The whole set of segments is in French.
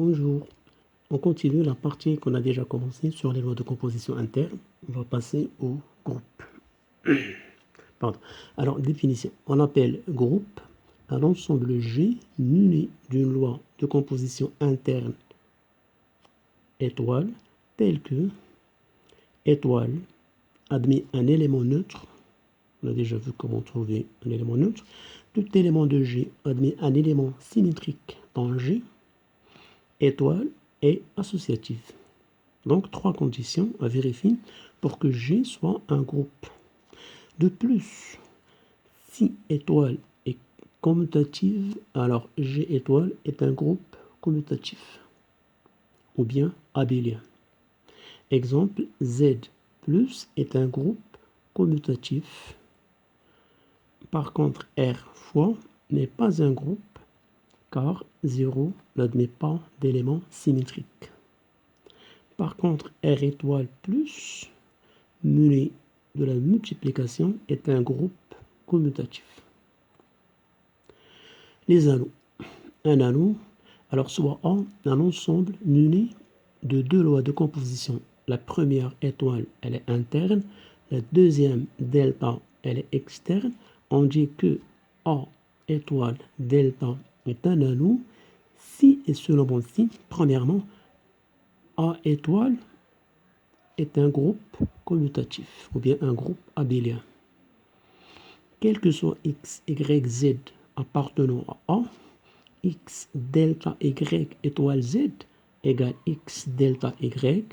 Bonjour, on continue la partie qu'on a déjà commencée sur les lois de composition interne. On va passer au groupe. Pardon. Alors, définition. On appelle groupe un ensemble G muni d'une loi de composition interne étoile, tel que étoile admet un élément neutre. On a déjà vu comment trouver un élément neutre. Tout élément de G admet un élément symétrique dans G. Étoile est associative. Donc, trois conditions à vérifier pour que G soit un groupe. De plus, si étoile est commutative, alors G étoile est un groupe commutatif ou bien abélien. Exemple, Z plus est un groupe commutatif. Par contre, R fois n'est pas un groupe car 0 n'admet pas d'éléments symétriques. Par contre, R étoile plus muni de la multiplication est un groupe commutatif. Les anneaux. Un anneau, alors soit A, un ensemble muni de deux lois de composition. La première étoile, elle est interne. La deuxième, delta, elle est externe. On dit que A étoile delta est un anneau si et seulement si, premièrement, A étoile est un groupe commutatif ou bien un groupe abélien. Quel que soit x, y, z appartenant à A, x delta y étoile z égale x delta y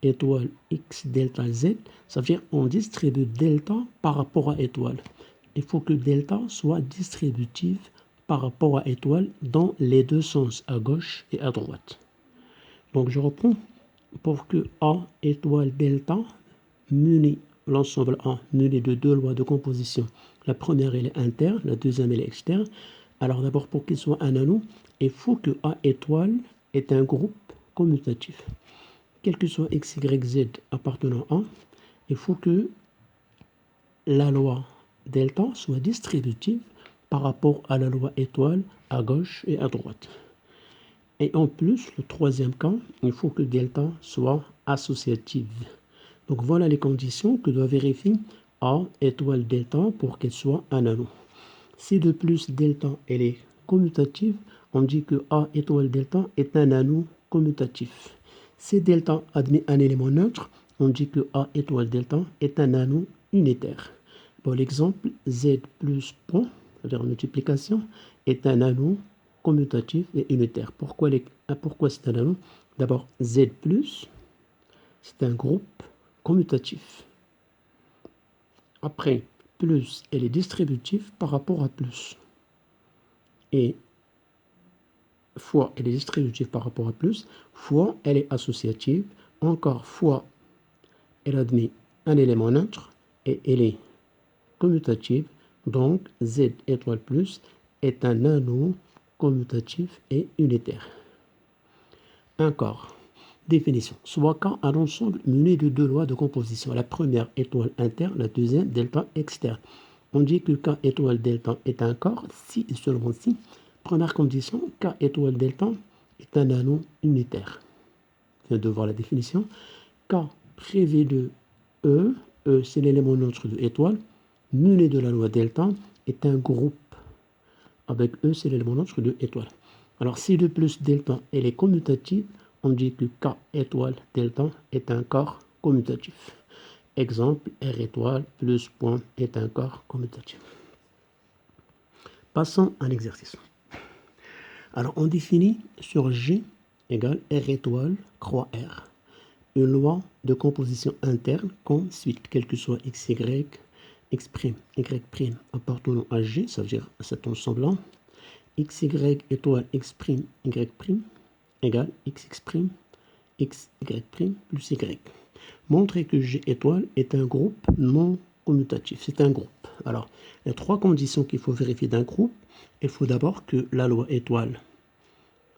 étoile x delta z, ça veut dire on distribue delta par rapport à étoile. Il faut que delta soit distributive par rapport à étoile dans les deux sens, à gauche et à droite. Donc je reprends. Pour que A étoile delta muni l'ensemble A muni de deux lois de composition. La première elle est interne, la deuxième elle est externe. Alors d'abord pour qu'il soit un anneau, il faut que A étoile est un groupe commutatif. Quel que soit x, y, z appartenant à A, il faut que la loi delta soit distributive par rapport à la loi étoile à gauche et à droite. Et en plus, le troisième cas, il faut que delta soit associative. Donc voilà les conditions que doit vérifier A étoile delta pour qu'elle soit un anneau. Si de plus delta elle est commutative, on dit que A étoile delta est un anneau commutatif. Si delta admet un élément neutre, on dit que A étoile delta est un anneau unitaire. Pour l'exemple, Z plus point, c'est-à-dire multiplication, est un anneau commutatif et unitaire. Pourquoi c'est un anneau? D'abord, Z plus, c'est un groupe commutatif. Après, plus, elle est distributive par rapport à plus. Et fois, elle est distributive par rapport à plus. Fois, elle est associative. Encore fois, elle admet un élément neutre et elle est commutative. Donc, Z étoile plus est un anneau commutatif et unitaire. Encore. Définition. Soit K un ensemble muni de deux lois de composition. La première étoile interne, la deuxième delta externe. On dit que K étoile delta est un corps si et seulement si. Première condition, K étoile delta est un anneau unitaire. Je viens de voir la définition. K privé de E, E c'est l'élément neutre de étoile, muni de la loi delta est un groupe. Avec E c'est l'élément neutre de étoile. Alors si de plus delta elle est commutative, on dit que K étoile delta est un corps commutatif. Exemple, R étoile plus point est un corps commutatif. Passons à l'exercice. Alors on définit sur G égale R étoile croix R une loi de composition interne qu'on suit, quel que soit x, y, x', y' appartenant à G, ça veut dire à cet ensemble-là, xy étoile x', y' égale xx', xy' plus y. Montrer que G étoile est un groupe non commutatif. C'est un groupe. Alors, il y a trois conditions qu'il faut vérifier d'un groupe. Il faut d'abord que la loi étoile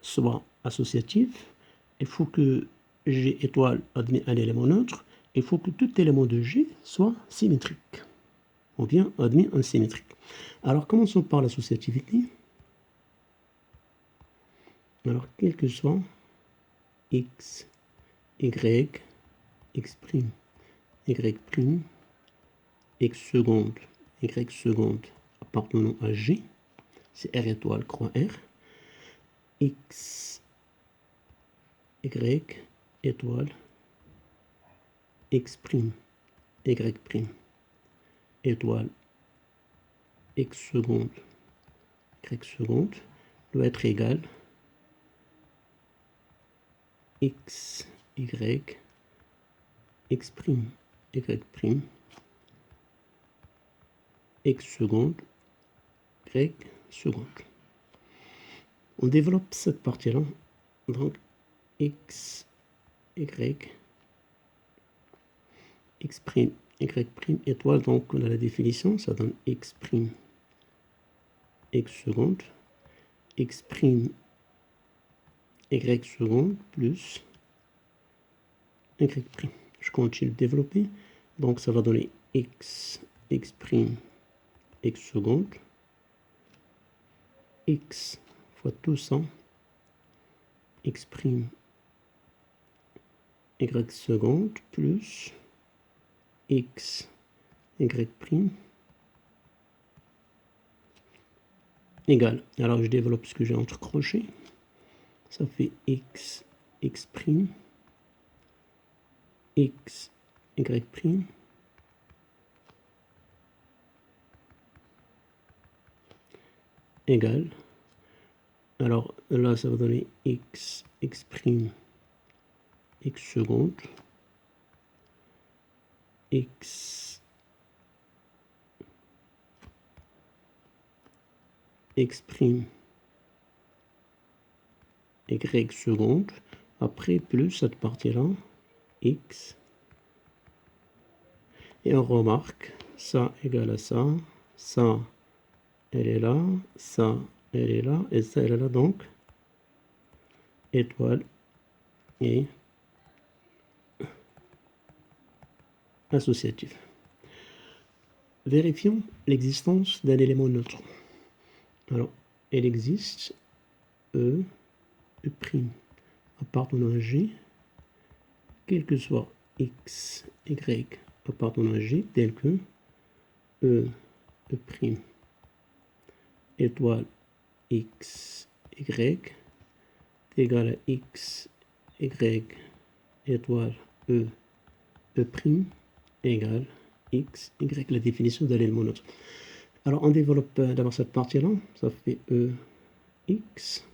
soit associative. Il faut que G étoile admet un élément neutre. Il faut que tout élément de G soit symétrique. Ou bien admet un symétrique. Alors, commençons par l'associativité. Alors, quel que soit x, y, x prime, y prime, x seconde appartenant à G, c'est R étoile croix R, x, y étoile, x prime, y prime, étoile, x seconde, y seconde, doit être égal x, y, x prime, y prime, x seconde, y seconde. On développe cette partie-là, donc x, y, x prime, y prime, étoile, donc on a la définition, ça donne x prime, x seconde, x prime, y seconde, plus y prime. Je continue de développer, donc ça va donner x, x prime, x seconde, x fois tout ça, x prime, y seconde, plus x, y prime, égal. Alors je développe ce que j'ai entre crochets. Ça fait x, x prime, x, y prime, égal. Alors là, ça va donner x, x prime, x seconde, x, x prime, y seconde, après plus cette partie-là, x, et on remarque, ça égale à ça, ça, elle est là, ça, elle est là, et ça, elle est là, donc, étoile et associatif. Vérifions l'existence d'un élément neutre. Alors, elle existe, E, E' appartenant à G, quel que soit x, y appartenant à G, tel que E, E', étoile x, y, égale à x, y, étoile E, E', égale x, y, la définition de l'élément neutre. Alors, on développe d'abord cette partie-là, ça fait E, x,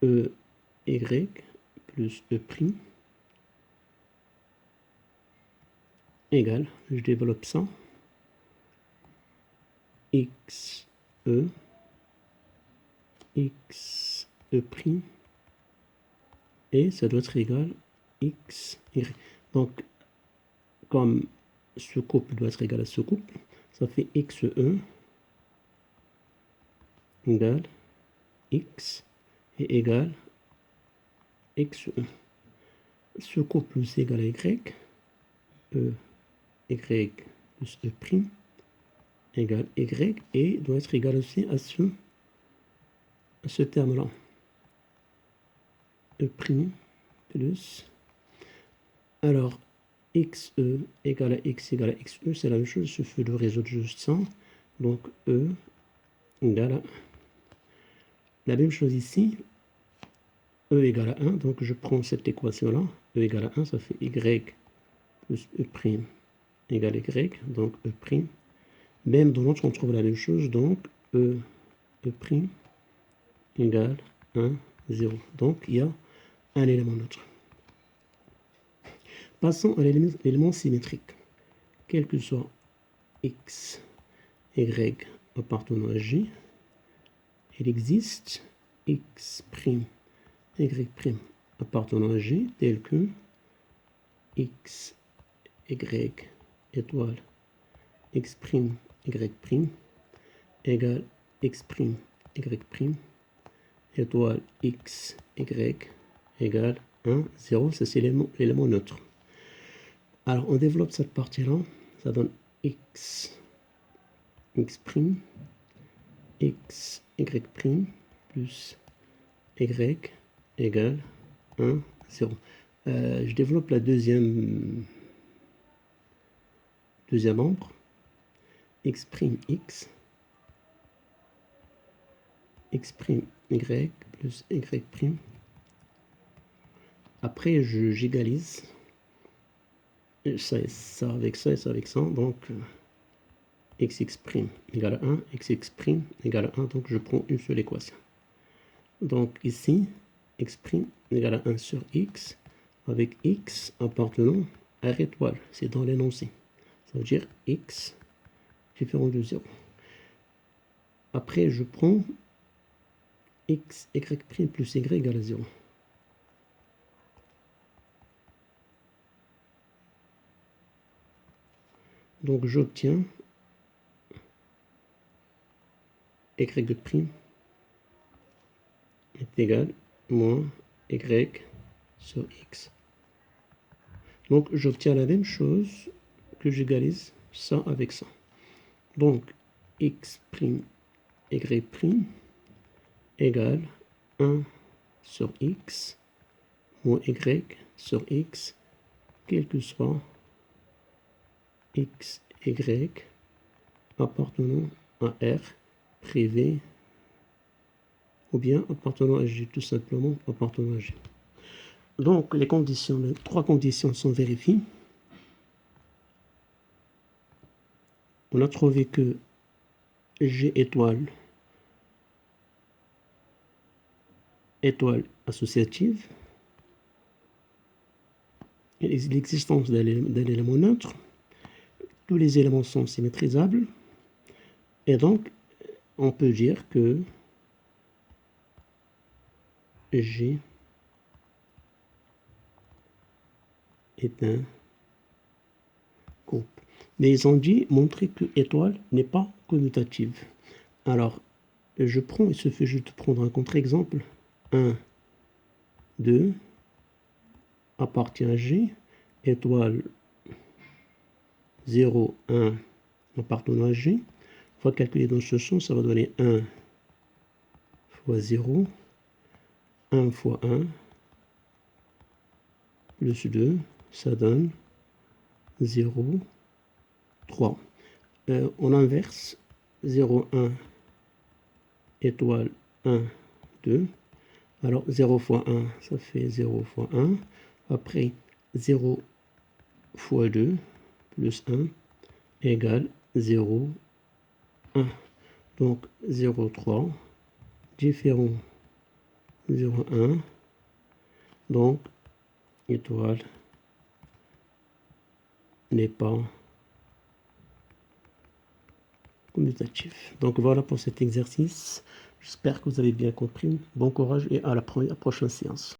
E, y, plus E', égale, je développe ça, x, E, x, E', et ça doit être égal x, y. Donc, comme ce couple doit être égal à ce couple, ça fait xe égale x et égale xe. Ce couple c'est égal à y, y plus e' égale y, et doit être égal aussi à ce terme-là. E' plus, alors xe égale à x égale à xe, c'est la même chose, il suffit de résoudre juste ça. Donc E égale à la même chose ici, E égale à 1, donc je prends cette équation-là, E égale à 1, ça fait y plus E' égale y, donc E'. Même dans l'autre, on trouve la même chose, donc E' égale 1, 0. Donc il y a un élément neutre. Passons à l'élément symétrique. Quel que soit x, y appartenant à G, il existe x', y' appartenant à G, tel que x, y, étoile, x', y' égale x', y', étoile x, y égale 1, 0, ça c'est l'élément neutre. Alors on développe cette partie-là, ça donne x, x', x, y' plus y égale 1, 0. Je développe la deuxième membre. X' x y plus y'. Après, j'égalise ça et ça avec ça et ça avec ça. Donc, xx' égale 1, xx' égale 1. Donc, je prends une seule équation. Donc, ici, x' égale 1 sur x, avec x appartenant à R étoile. C'est dans l'énoncé. Ça veut dire x différent de 0. Après, je prends x, y' plus y égale à 0. Donc, j'obtiens y' est égal moins y sur x. Donc, j'obtiens la même chose que j'égalise ça avec ça. Donc, x', y' égale 1 sur x moins y sur x, quel que soit x, y appartenant à R privé ou bien appartenant à G, tout simplement appartenant à G. Donc, les trois conditions sont vérifiées. On a trouvé que G étoile associative, l'existence d'un élément neutre, tous les éléments sont symétrisables, et donc on peut dire que G est un groupe. Mais ils ont dit montrer que étoile n'est pas commutative. Alors, il suffit juste de prendre un contre-exemple. 1, 2 appartient à G, étoile 0, 1 appartenant à G. On va calculer dans ce sens, ça va donner 1 fois 0, 1 fois 1, plus 2, ça donne 0, 3. On inverse 0, 1, étoile 1, 2. Alors 0 fois 1, ça fait 0 fois 1. Après 0 fois 2 plus 1 égale 0, 1. Donc 0, 3, différent 0, 1. Donc étoile n'est pas commutatif. Donc voilà pour cet exercice. J'espère que vous avez bien compris. Bon courage et à la prochaine séance.